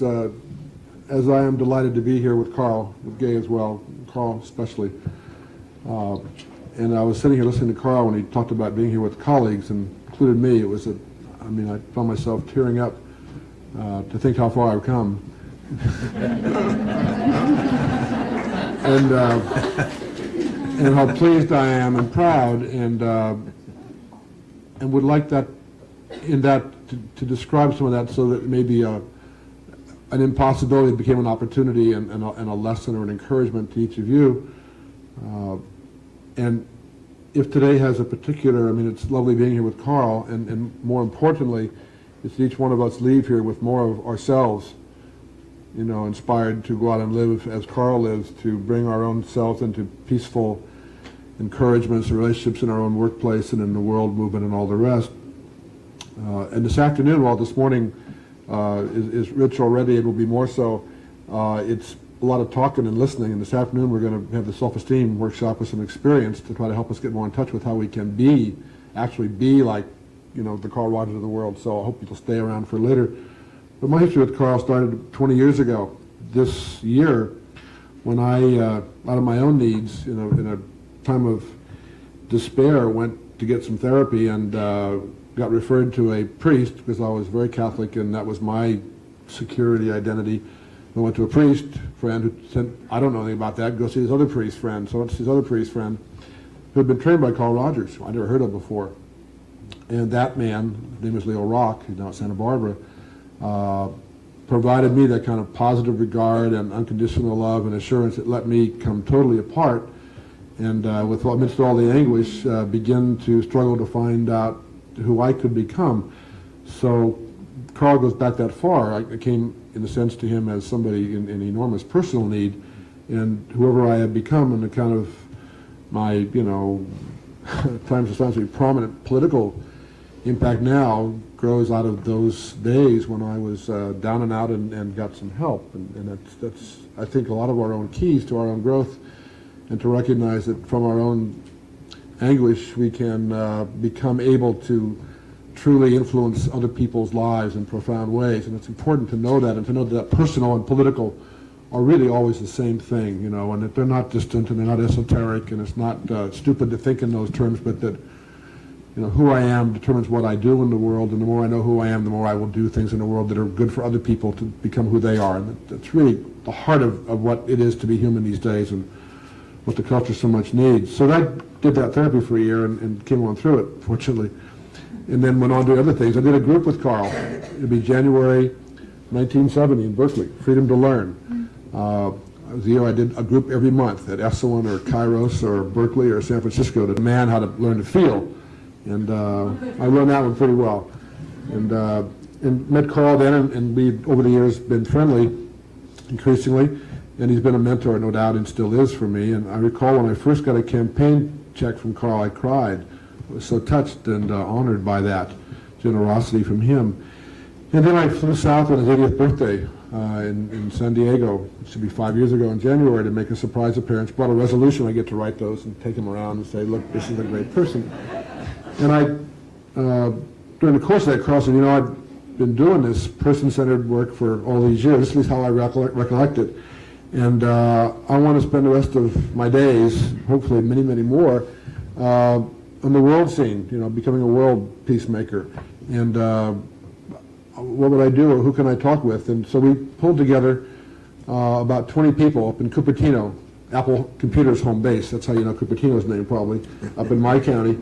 as I am delighted to be here with Carl, with Gay as well, Carl especially. And I was sitting here listening to Carl when he talked about being here with colleagues, and included me. It was I found myself tearing up to think how far I've come. and how pleased I am and proud, and would like that to describe some of that, so that maybe an impossibility became an opportunity and a lesson or an encouragement to each of you. And if today has a particular, it's lovely being here with Carl, and more importantly, it's each one of us leave here with more of ourselves, inspired to go out and live as Carl lives, to bring our own selves into peaceful encouragements and relationships in our own workplace and in the world movement and all the rest. And this afternoon, while this morning is rich already, it will be more so, it's a lot of talking and listening, and this afternoon we're going to have the self-esteem workshop with some experience to try to help us get more in touch with how we can actually be like, the Carl Rogers of the world. So I hope you'll stay around for later. But my history with Carl started 20 years ago this year, when I, out of my own needs, in a time of despair, went to get some therapy and got referred to a priest, because I was very Catholic and that was my security identity. I went to a priest friend who said, I don't know anything about that, go see this other priest friend. So I went to see this other priest friend who had been trained by Carl Rogers, who I'd never heard of before. And that man, his name is Leo Rock, he's now at Santa Barbara, provided me that kind of positive regard and unconditional love and assurance that let me come totally apart, and amidst all the anguish, begin to struggle to find out who I could become. So Carl goes back that far. I came, in a sense, to him as somebody in enormous personal need, and whoever I have become, and the kind of my, at times ostensibly prominent political impact now, grows out of those days when I was down and out and got some help. And that's, I think, a lot of our own keys to our own growth, and to recognize that from our own anguish we can become able to truly influence other people's lives in profound ways. And it's important to know that, and to know that personal and political are really always the same thing, and that they're not distant and they're not esoteric, and it's not stupid to think in those terms, but that who I am determines what I do in the world, and the more I know who I am, the more I will do things in the world that are good for other people to become who they are. And that's really the heart of what it is to be human these days, and what the culture so much needs. So I did that therapy for a year and came on through it, fortunately. And then went on to other things. I did a group with Carl. It would be January 1970 in Berkeley, Freedom to Learn. It was the year I did a group every month at Esalen or Kairos or Berkeley or San Francisco to demand how to learn to feel. And I learned that one pretty well. And met Carl then, and we've over the years been friendly increasingly, and he's been a mentor, no doubt, and still is for me. And I recall when I first got a campaign check from Carl, I cried. I was so touched and honored by that generosity from him. And then I flew south on his 80th birthday in San Diego, it should be 5 years ago in January, to make a surprise appearance. Brought a resolution. I get to write those and take him around and say, look, this is a great person. And I, during the course of that, Carl said, I've been doing this person-centered work for all these years, at least how I recollect it. And I want to spend the rest of my days, hopefully many, many more, on the world scene, becoming a world peacemaker. And what would I do, or who can I talk with? And so we pulled together about 20 people up in Cupertino, Apple Computer's home base. That's how you know Cupertino's name, probably, up in my county,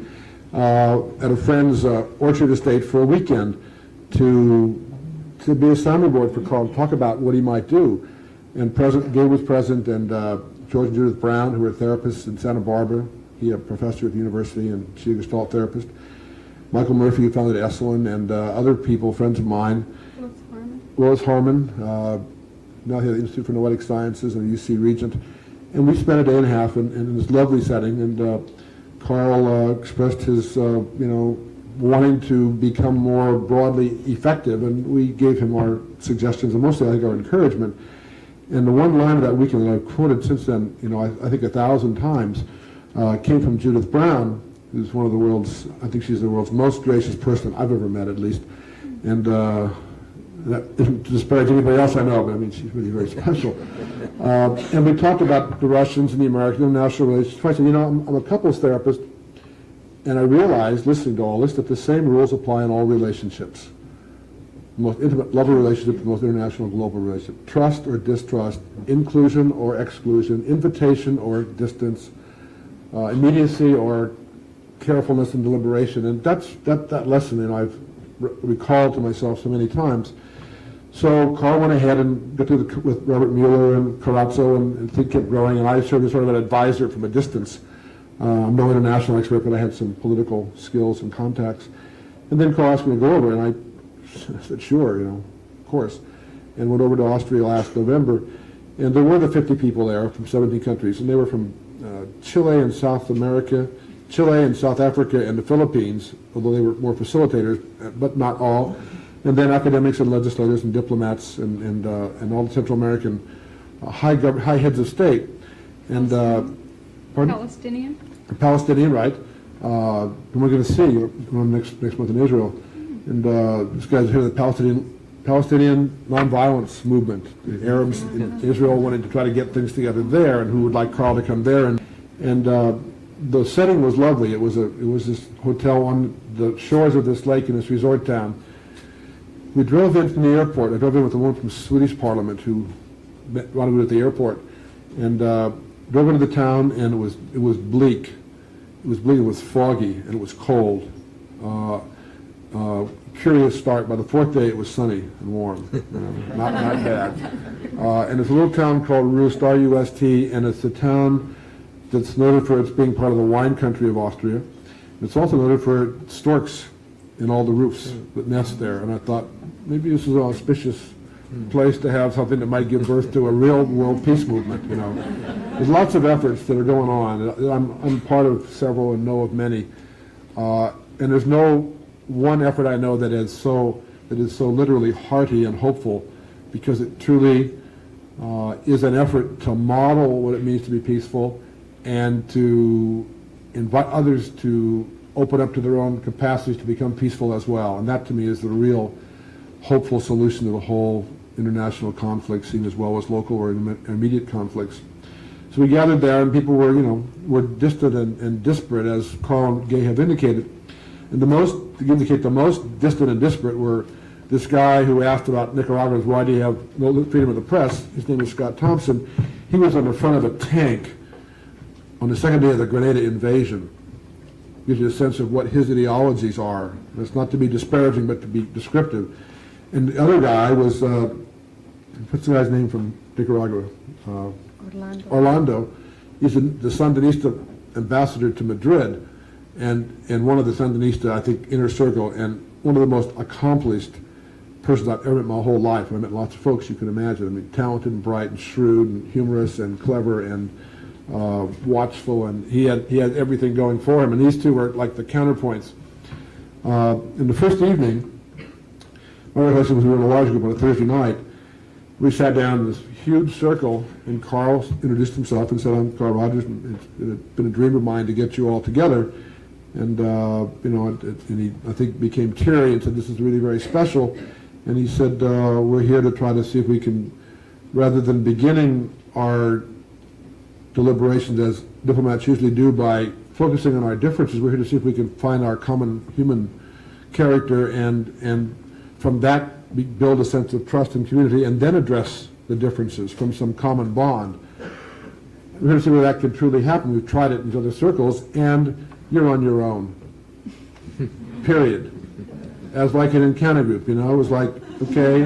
at a friend's orchard estate for a weekend to be a sounding board for Carl, to talk about what he might do. And Gabe was present, and George and Judith Brown, who were therapists in Santa Barbara. He a professor at the university, and she a Gestalt therapist. Michael Murphy, who founded Esalen, and other people, friends of mine. Willis Harmon, now here at the Institute for Noetic Sciences and the UC Regent. And we spent a day and a half in this lovely setting, and Carl expressed his, wanting to become more broadly effective, and we gave him our suggestions, and mostly I think our encouragement. And the one line of that weekend that I've quoted since then, I think 1,000 times, came from Judith Brown, who's one of the world's, I think she's the world's most gracious person I've ever met, at least. And That isn't to disparage anybody else I know, but I mean, she's really very special. And we talked about the Russians and the American international relations. I said, you know, I'm a couples therapist, and I realized, listening to all this, that the same rules apply in all relationships. The most intimate lover relationship, the most international global relationship. Trust or distrust, inclusion or exclusion, invitation or distance, immediacy or carefulness and deliberation. And that lesson, you know, I've recalled to myself so many times. So Carl went ahead and got with Robert Mueller and Corazzo and things kept growing, and I served as sort of an advisor from a distance. I'm no international expert, but I had some political skills and contacts. And then Carl asked me to go over, and I said, sure, you know, of course, and went over to Austria last November. And there were the 50 people there from 17 countries, and they were from Chile and South America, Chile and South Africa and the Philippines, although they were more facilitators, but not all. And then academics and legislators and diplomats and all the Central American high heads of state. And pardon? Palestinian? Palestinian, right. And we're going to see next month in Israel. And this guy's head of the Palestinian nonviolence movement. The Arabs in Israel wanted to try to get things together there, and who would like Carl to come there. And the setting was lovely. It was this hotel on the shores of this lake in this resort town. We drove in from the airport. I drove in with the woman from Swedish Parliament who wanted at the airport, and drove into the town, and it was bleak. It was bleak. It was foggy, and it was cold. Curious start. By the fourth day, it was sunny and warm. You know, not bad. And it's a little town called Rust, R-U-S-T, and it's a town that's noted for its being part of the wine country of Austria. It's also noted for storks in all the roofs that nest there. And I thought, maybe this is an auspicious place to have something that might give birth to a real world peace movement. You know, there's lots of efforts that are going on. I'm part of several and know of many. And there's no one effort I know that is so literally hearty and hopeful, because it truly is an effort to model what it means to be peaceful and to invite others to open up to their own capacities to become peaceful as well. And that, to me, is the real hopeful solution to the whole international conflict scene, as well as local or immediate conflicts. So we gathered there, and people were distant and disparate, as Carl and Gay have indicated. And to indicate the most distant and disparate were this guy who asked about Nicaraguans, why do you have no freedom of the press? His name is Scott Thompson. He was on the front of a tank on the second day of the Grenada invasion. Gives you a sense of what his ideologies are. It's not to be disparaging, but to be descriptive. And the other guy was, what's the guy's name from Nicaragua? Orlando. He's the Sandinista ambassador to Madrid, and one of the Sandinista, I think, inner circle, and one of the most accomplished persons I've ever met in my whole life. I met lots of folks you can imagine. I mean, talented and bright and shrewd and humorous and clever and watchful, and he had everything going for him, and these two were like the counterpoints. In the first evening, my recollection was we were in a large group on a Thursday night. We sat down in this huge circle, and Carl introduced himself and said, "I'm Carl Rogers, and it's been a dream of mine to get you all together." And and he, I think, became teary and said, "This is really very special." And he said, "We're here to try to see if we can, rather than beginning our deliberations as diplomats usually do by focusing on our differences, we're here to see if we can find our common human character and from that build a sense of trust and community, and then address the differences from some common bond. We're here to see whether that can truly happen. We've tried it in other circles, and you're on your own. Period. As like an encounter group, it was like, okay,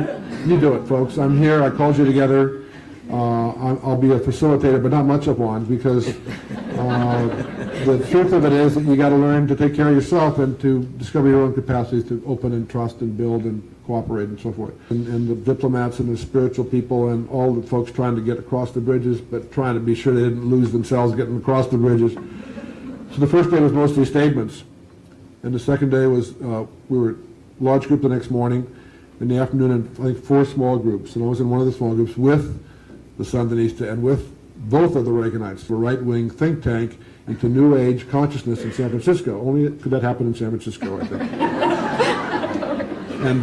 you do it, folks. I'm here. I called you together. I'll be a facilitator, but not much of one, because the truth of it is that you got to learn to take care of yourself and to discover your own capacities to open and trust and build and cooperate and so forth. And the diplomats and the spiritual people and all the folks trying to get across the bridges, but trying to be sure they didn't lose themselves getting across the bridges. So the first day was mostly statements, and the second day was we were a large group the next morning. In the afternoon, and I think 4 small groups, and I was in one of the small groups with the Sandinista and with both of the Reaganites, the right-wing think tank into New Age consciousness in San Francisco. Only could that happen in San Francisco, I think. And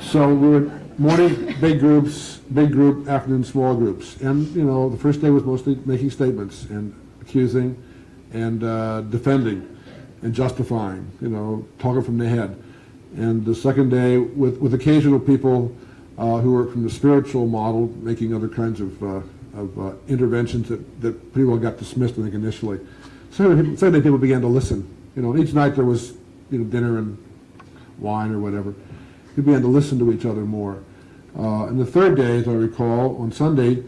So we were morning big groups, big group, afternoon small groups. And, you know, the first day was mostly making statements and accusing and defending and justifying, you know, talking from the head. And the second day with occasional people who were from the spiritual model making other kinds of interventions that pretty well got dismissed, I think, initially. So second day people began to listen. You know, and each night there was, you know, dinner and wine or whatever. We began to listen to each other more. And the third day, as I recall, on Sunday,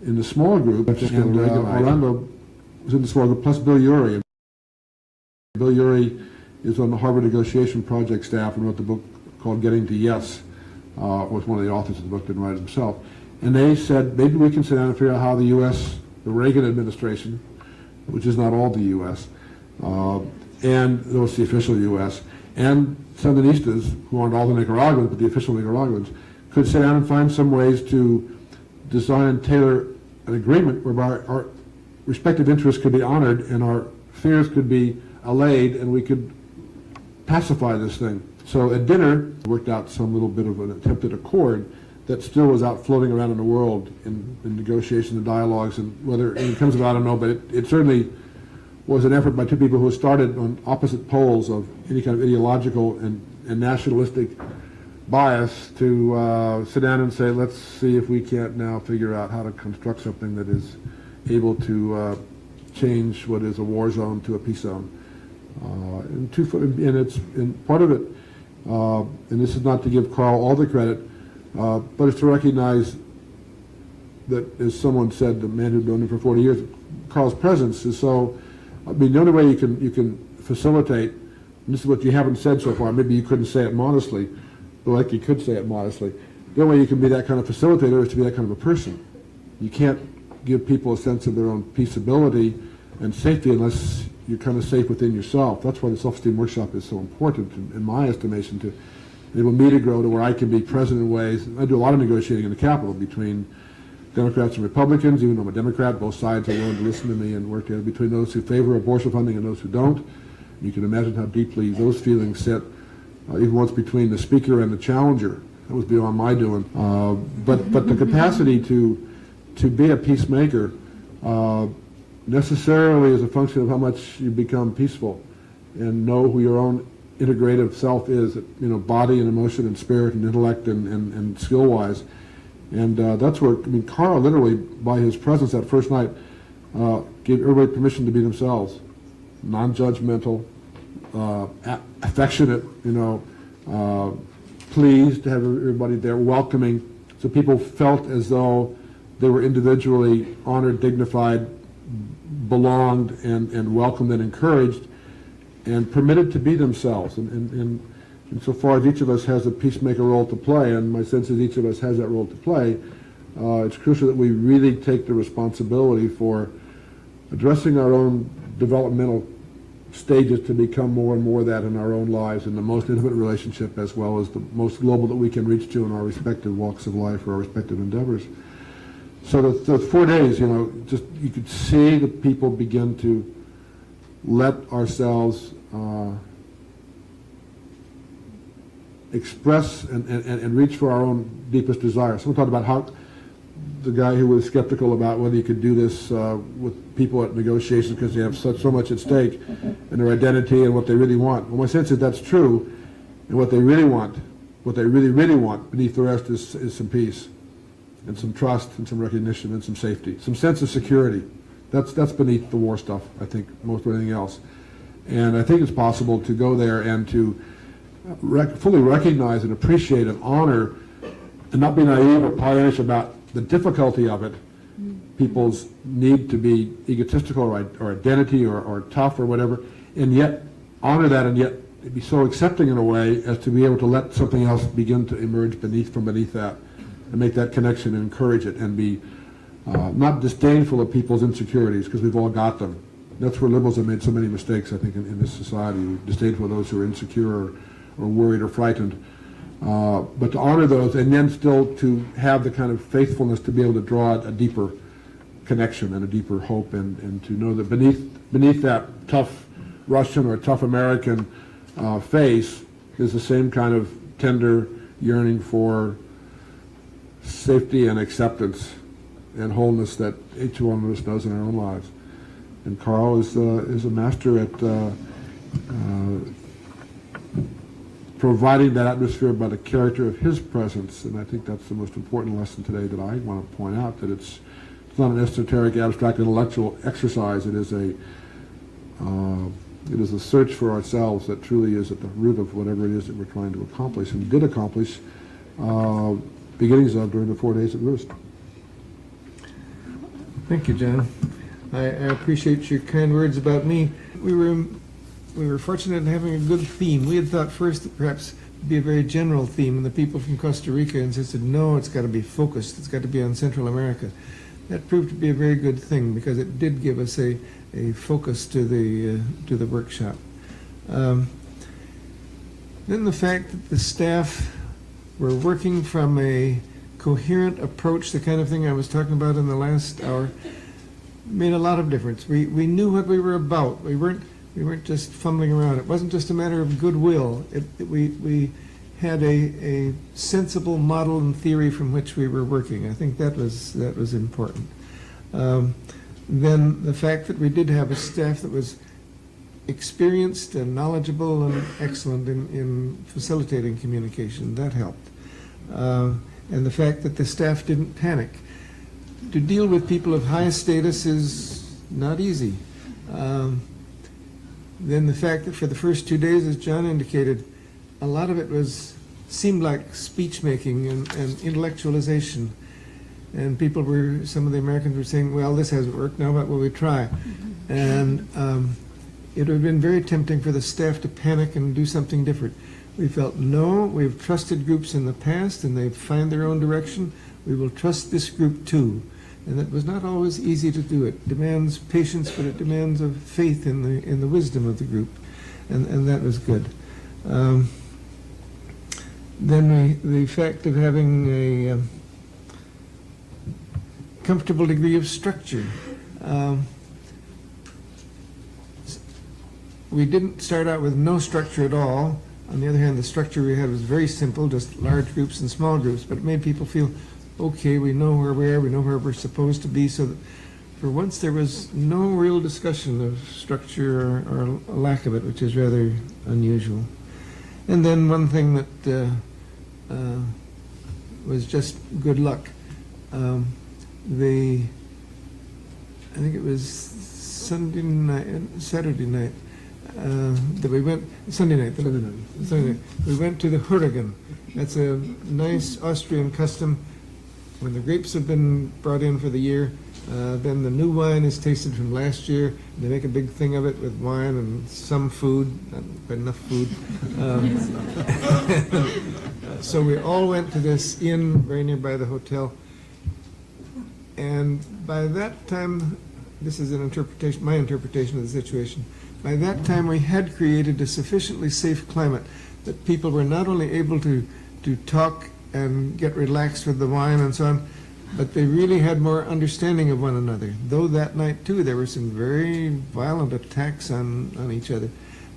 in the small group, and Orlando was in the small group, plus Bill Urey. And Bill Urey is on the Harvard Negotiation Project staff and wrote the book called Getting to Yes, was one of the authors of the book, didn't write it himself. And they said, maybe we can sit down and figure out how the U.S., the Reagan administration, which is not all the U.S., and though it's the official U.S., and Sandinistas, who aren't all the Nicaraguans, but the official Nicaraguans, could sit down and find some ways to design and tailor an agreement whereby our respective interests could be honored and our fears could be allayed and we could pacify this thing. So at dinner, worked out some little bit of an attempted accord that still was out floating around in the world in negotiations and dialogues, and whether it comes about, I don't know, but it certainly was an effort by two people who started on opposite poles of any kind of ideological and nationalistic bias to sit down and say, let's see if we can't now figure out how to construct something that is able to change what is a war zone to a peace zone. And part of it, and this is not to give Carl all the credit, but it's to recognize that, as someone said, the man who'd known him for 40 years, Carl's presence is so. I mean, the only way you can facilitate, and this is what you haven't said so far, maybe you couldn't say it modestly, but like you could say it modestly, the only way you can be that kind of facilitator is to be that kind of a person. You can't give people a sense of their own peaceability and safety unless you're kind of safe within yourself. That's why the self-esteem workshop is so important, in my estimation, to enable me to grow to where I can be present in ways. I do a lot of negotiating in the Capitol between Democrats and Republicans. Even though I'm a Democrat, both sides are willing to listen to me and work together, between those who favor abortion funding and those who don't. You can imagine how deeply those feelings sit, even once between the speaker and the challenger. That was beyond my doing. But the capacity to be a peacemaker necessarily is a function of how much you become peaceful and know who your own integrative self is, you know, body and emotion and spirit and intellect and skill-wise. And that's where, I mean, Carl literally, by his presence that first night, gave everybody permission to be themselves, non-judgmental, affectionate, you know, pleased to have everybody there, welcoming, so people felt as though they were individually honored, dignified, belonged, and welcomed and encouraged, and permitted to be themselves. And so far as each of us has a peacemaker role to play, and my sense is each of us has that role to play, it's crucial that we really take the responsibility for addressing our own developmental stages to become more and more that in our own lives, in the most intimate relationship as well as the most global that we can reach to in our respective walks of life or our respective endeavors. So the 4 days, you know, just you could see the people begin to let ourselves express and reach for our own deepest desires. Someone talked about how the guy who was skeptical about whether you could do this with people at negotiations because they have so much at stake and their identity and what they really want. Well, my sense is that's true, and what they really want, what they really want beneath the rest is some peace and some trust and some recognition and some safety, some sense of security. That's beneath the war stuff, I think, most of anything else. And I think it's possible to go there and to fully recognize and appreciate and honor and not be naive or pioneerish about the difficulty of it, people's need to be egotistical or identity or tough or whatever, and yet honor that and yet be so accepting in a way as to be able to let something else begin to emerge from beneath that and make that connection and encourage it and be not disdainful of people's insecurities, because we've all got them. That's where liberals have made so many mistakes, I think, in this society. We're disdainful of those who are insecure or worried or frightened. But to honor those and then still to have the kind of faithfulness to be able to draw a deeper connection and a deeper hope, and to know that beneath that tough Russian or tough American face is the same kind of tender yearning for safety and acceptance and wholeness that each one of us knows in our own lives. And Carl is a master at providing that atmosphere by the character of his presence, and I think that's the most important lesson today that I want to point out, that it's not an esoteric, abstract, intellectual exercise. It is a search for ourselves that truly is at the root of whatever it is that we're trying to accomplish, and did accomplish beginnings of during the 4 days at Roost. Thank you, John. I appreciate your kind words about me. We were fortunate in having a good theme. We had thought first that perhaps it'd be a very general theme, and the people from Costa Rica insisted, no, it's got to be focused. It's got to be on Central America. That proved to be a very good thing because it did give us a focus to the workshop. Then the fact that the staff were working from a coherent approach, the kind of thing I was talking about in the last hour, made a lot of difference. We knew what we were about. We weren't just fumbling around. It wasn't just a matter of goodwill. We had a sensible model and theory from which we were working. I think that was important. Then the fact that we did have a staff that was experienced and knowledgeable and excellent in facilitating communication, that helped. And the fact that the staff didn't panic. To deal with people of high status is not easy. Then the fact that for the first 2 days, as John indicated, a lot of it seemed like speech making and intellectualization. And some of the Americans were saying, well, this hasn't worked, now what will we try? And it would have been very tempting for the staff to panic and do something different. We felt, no, we've trusted groups in the past and they've found their own direction. We will trust this group too. And it was not always easy to do. It demands patience, but it demands of faith in the wisdom of the group. And that was good. Then the fact of having a comfortable degree of structure. We didn't start out with no structure at all. On the other hand, the structure we had was very simple, just large groups and small groups, but it made people feel, okay, we know where we are, we know where we're supposed to be, so that for once there was no real discussion of structure or a lack of it, which is rather unusual. And then one thing that was just good luck. I think it was Saturday night, that we went, Sunday night, we went to the Hurrigan. That's a nice Austrian custom. When the grapes have been brought in for the year, then the new wine is tasted from last year. They make a big thing of it with wine and some food, not quite enough food. So we all went to this inn very nearby the hotel. And by that time, this is my interpretation of the situation. By that time, we had created a sufficiently safe climate that people were not only able to talk and get relaxed with the wine and so on, but they really had more understanding of one another. Though that night, too, there were some very violent attacks on each other.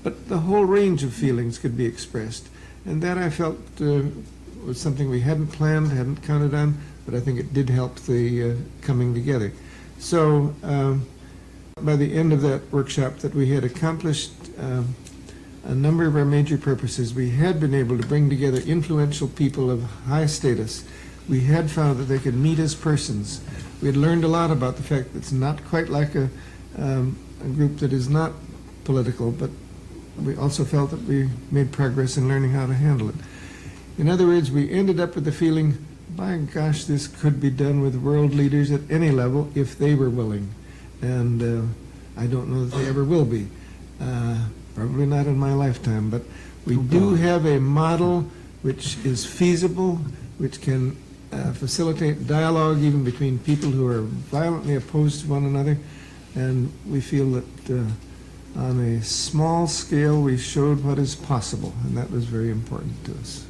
But the whole range of feelings could be expressed. And that I felt was something we hadn't planned, hadn't counted on, but I think it did help the coming together. So by the end of that workshop that we had accomplished a number of our major purposes. We had been able to bring together influential people of high status. We had found that they could meet as persons. We had learned a lot about the fact that it's not quite like a group that is not political, but we also felt that we made progress in learning how to handle it. In other words, we ended up with the feeling, by gosh, this could be done with world leaders at any level if they were willing. And I don't know that they ever will be. Probably not in my lifetime, but we do have a model which is feasible, which can facilitate dialogue even between people who are violently opposed to one another. And we feel that on a small scale we showed what is possible, and that was very important to us.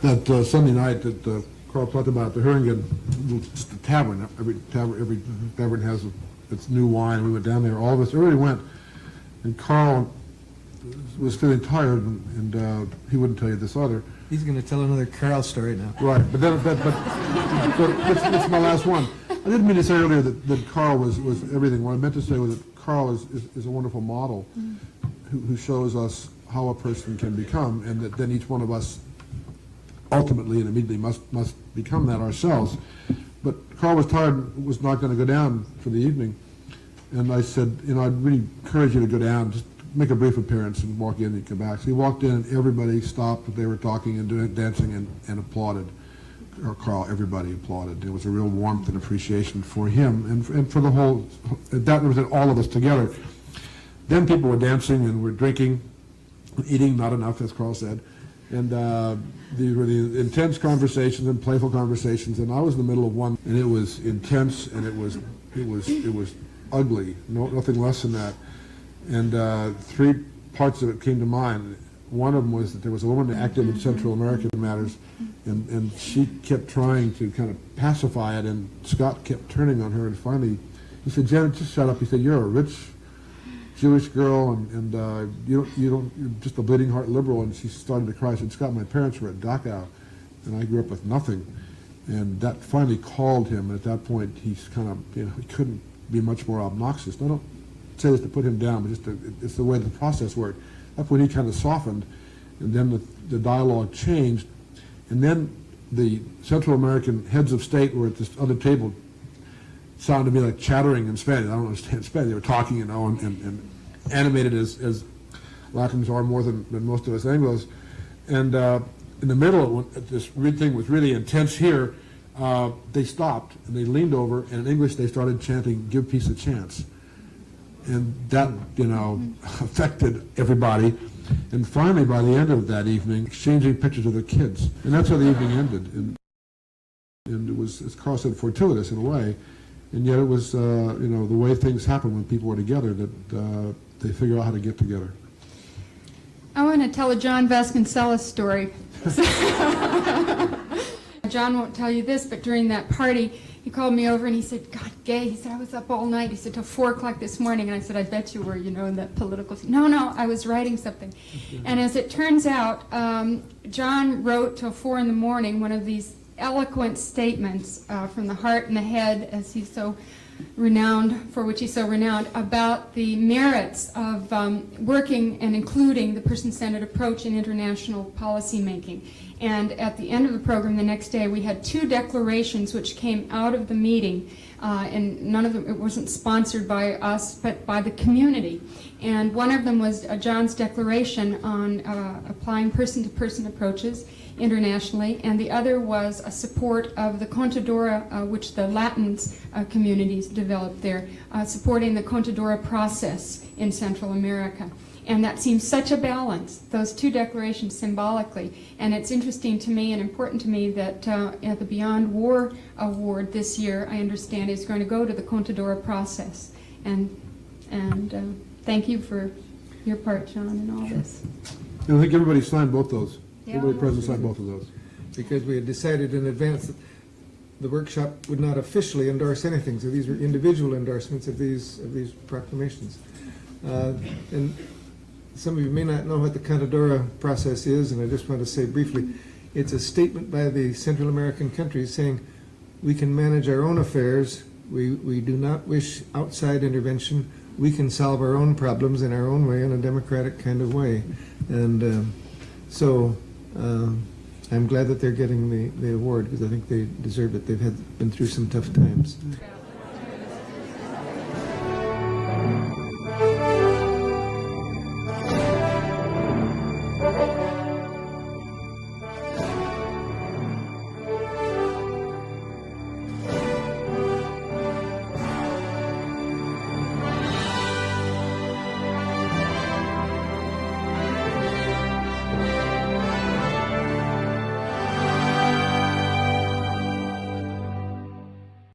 That Sunday night that Carl talked about at the Hurrigan, just the tavern. Every tavern has its new wine. We went down there. All of us early went, and Carl was feeling tired, and he wouldn't tell you this other. He's going to tell another Carl story now. Right, but then, but so that's my last one. I didn't mean to say earlier that Carl was everything. What I meant to say was that Carl is a wonderful model who shows us how a person can become, and that then each one of us ultimately and immediately must become that ourselves. But Carl was tired, was not going to go down for the evening, and I said, you know, I'd really encourage you to go down, just make a brief appearance and walk in and come back. So he walked in, and everybody stopped what they were talking and doing, dancing, and applauded. Or Carl, everybody applauded. There was a real warmth and appreciation for him and for the whole, that was all of us together. Then people were dancing and were drinking, eating, not enough, as Carl said. And these were the intense conversations and playful conversations, and I was in the middle of one, and it was intense, and it was ugly, nothing less than that. And three parts of it came to mind. One of them was that there was a woman active in Central American matters, and she kept trying to kind of pacify it, and Scott kept turning on her, and finally he said, "Janet, just shut up." He said, "You're a rich Jewish girl, and you're just a bleeding heart liberal." And she started to cry. She said, "Scott, my parents were at Dachau, and I grew up with nothing." And that finally called him, and at that point he's kind of, you know, he couldn't be much more obnoxious. I don't say this to put him down, but just it's the way the process worked. That's when he kind of softened, and then the dialogue changed, and then the Central American heads of state were at this other table. Sounded to me like chattering in Spanish. I don't understand Spanish. They were talking, you know, and animated as Latins are more than most of us Anglos. And in the middle, this thing was really intense here. They stopped and they leaned over, and in English they started chanting, "Give peace a chance." And that, you know, affected everybody. And finally, by the end of that evening, exchanging pictures of the kids. And that's how the evening ended. And it was, as Carl said, fortuitous in a way. And yet it was, you know, the way things happen when people are together, that they figure out how to get together. I want to tell a John Vasconcelos story. John won't tell you this, but during that party, he called me over and he said, "God, Gay," he said, "I was up all night." He said, "Till 4 o'clock this morning." And I said, "I bet you were, you know, in that political..." No, I was writing something. And as it turns out, John wrote till 4 in the morning one of these eloquent statements from the heart and the head, as he's so renowned, for which he's so renowned, about the merits of working and including the person-centered approach in international policy making. And at the end of the program the next day, we had 2 declarations which came out of the meeting, and none of them, it wasn't sponsored by us, but by the community. And one of them was John's declaration on applying person-to-person approaches internationally, and the other was a support of the Contadora, which the Latins communities developed there, supporting the Contadora process in Central America. And that seems such a balance, those 2 declarations symbolically. And it's interesting to me and important to me that the Beyond War Award this year, I understand, is going to go to the Contadora process. And thank you for your part, John, in all this. And I think everybody signed both those. Yeah. Everybody present signed both of those. Because we had decided in advance that the workshop would not officially endorse anything, so these were individual endorsements of these proclamations. And some of you may not know what the Contadora process is, and I just want to say briefly, it's a statement by the Central American countries saying we can manage our own affairs, we do not wish outside intervention, we can solve our own problems in our own way, in a democratic kind of way. And so I'm glad that they're getting the award, because I think they deserve it. They've been through some tough times.